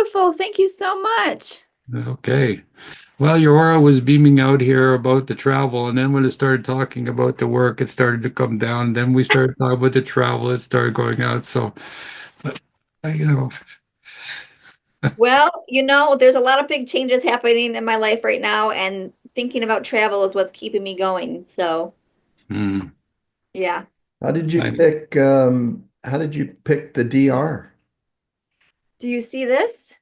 beautiful. Thank you so much. Okay. Well, your aura was beaming out here about the travel, and then when it started talking about the work, it started to come down. Then we started talking about the travel, it started going out. So, but, you know, Well, there's a lot of big changes happening in my life right now, and thinking about travel is what's keeping me going. So, hmm, yeah. I, How did you pick the DR? Do you see this?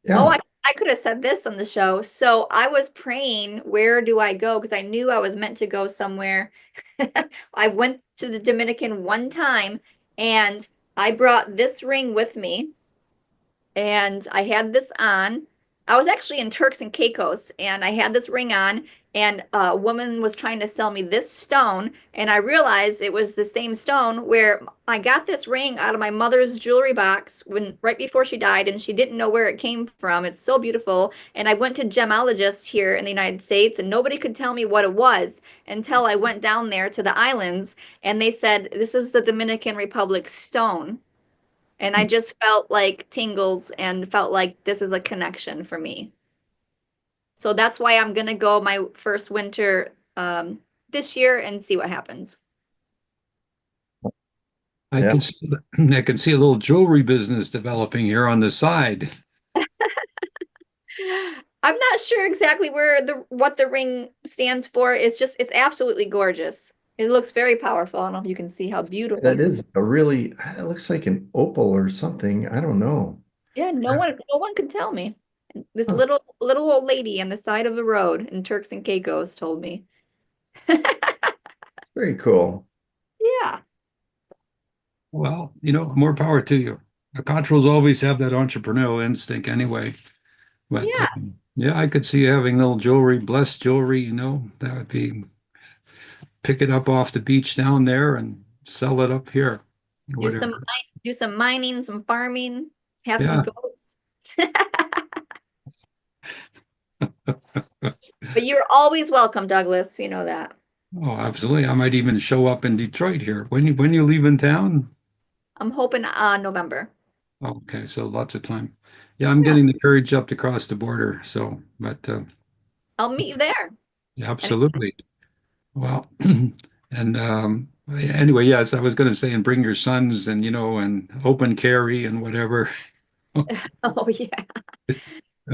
Oh, Yeah, I could have said this on the show. So I was praying, where do I go? Because I knew I was meant to go somewhere. I went to the Dominican one time and I brought this ring with me. And I had this on. I was actually in Turks and Caicos, and I had this ring on, and a woman was trying to sell me this stone, and I realized it was the same stone where I got this ring out of my mother's jewelry box when right before she died, and she didn't know where it came from. It's so beautiful. And I went to gemologists here in the United States, and nobody could tell me what it was until I went down there to the islands, and they said, "This is the Dominican Republic stone." And I just felt like tingles and felt like this is a connection for me. So that's why I'm gonna go my first winter this year and see what happens. I yeah. can see, I can see a little jewelry business developing here on the side. I'm not sure exactly where the what the ring stands for. It's absolutely gorgeous. It looks very powerful. I don't know if you can see how beautiful. That is a really, it looks like an opal or something. I don't know. Yeah, no one could tell me. This Huh, little old lady on the side of the road in Turks and Caicos told me. very cool. Yeah. Well, more power to you. The Cottrells always have that entrepreneurial instinct anyway. But Yeah. yeah, I could see you having little jewelry, blessed jewelry, that would be pick it up off the beach down there and sell it up here, Do some whatever. do some mining, some farming, have some Yeah. goats. But you're always welcome, Douglas. You know that. Oh, absolutely. I might even show up in Detroit here. When you leave in town? I'm hoping November. Okay, so lots of time. Yeah, I'm Yeah, getting the courage up to cross the border. So, but I'll meet you there. And absolutely. Well, and anyway, yes, I was going to say, and bring your sons and and open carry and whatever. oh yeah.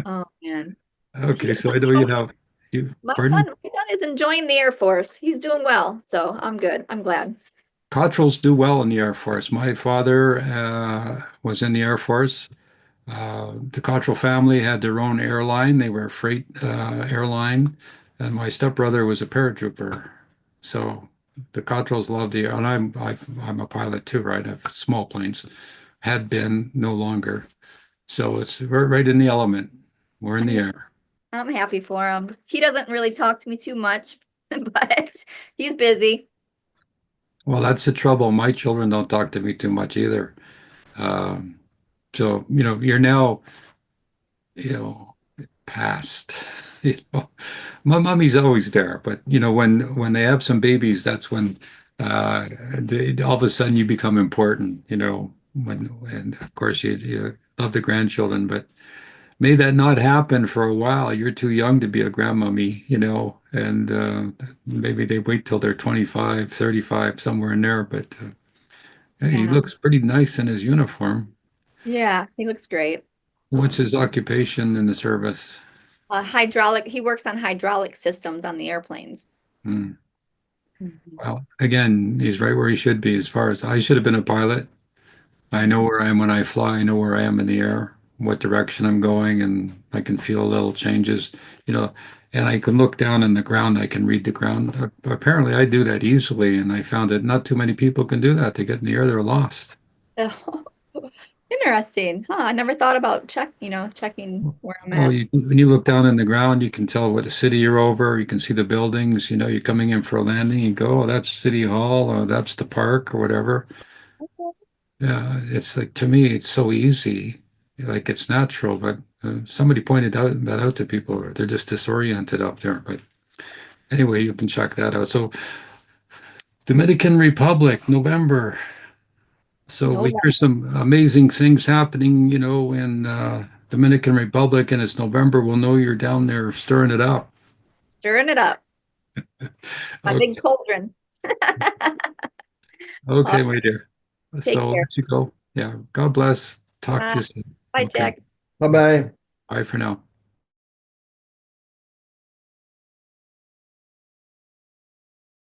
Oh man. Okay, so I know you have you. My son, Pardon? my son is enjoying the Air Force. He's doing well, so I'm good. I'm glad. Cottrells do well in the Air Force. My father was in the Air Force. The Cottrell family had their own airline. They were a freight airline, and my stepbrother was a paratrooper. So the Cottrells loved the air, and I'm a pilot too, right? I've small planes. Had been, no longer. So we're right in the element. We're in the air. I'm happy for him. He doesn't really talk to me too much, but he's busy. Well, that's the trouble. My children don't talk to me too much either. Um, so you're now you know past. You know, my mommy's always there, but when they have some babies, that's when all of a sudden you become important. And of course you love the grandchildren, but may that not happen for a while. You're too young to be a grandmommy, and maybe they wait till they're 25, 35, somewhere in there. But hey, he Yeah. looks pretty nice in his uniform. Yeah, he looks great. What's his occupation in the service? He works on hydraulic systems on the airplanes. Hmm. Mhm. Well, again, he's right where he should be as far as I should have been a pilot. I know Mhm. where I am when I fly. I know where I am in the air, what direction I'm going, and I can feel little changes, you know, and I can look down on the ground. I can read the ground. Apparently, I do that easily, and I found that not too many people can do that. They get in the air, they're lost. Interesting. Huh? I never thought about checking where I'm Oh, at. when you look down on the ground, you can tell what city you're over. You can see the buildings. You're coming in for a landing. You go, oh, that's City Hall, or that's the park, or whatever. Yeah, it's like to me, it's so easy, like it's natural. But somebody pointed that out to people, or they're just disoriented up there. But anyway, you can check that out. So Dominican Republic, November. So No, we hear some amazing things happening, in Dominican Republic, and it's November. We'll know you're down there stirring it up. stirring it up. My big Okay, cauldron. All okay, right, my dear. So take I'll care. let you go. Yeah. God bless. Talk to Bye. you soon. Bye, Okay. Jack. Bye-bye. Bye for now.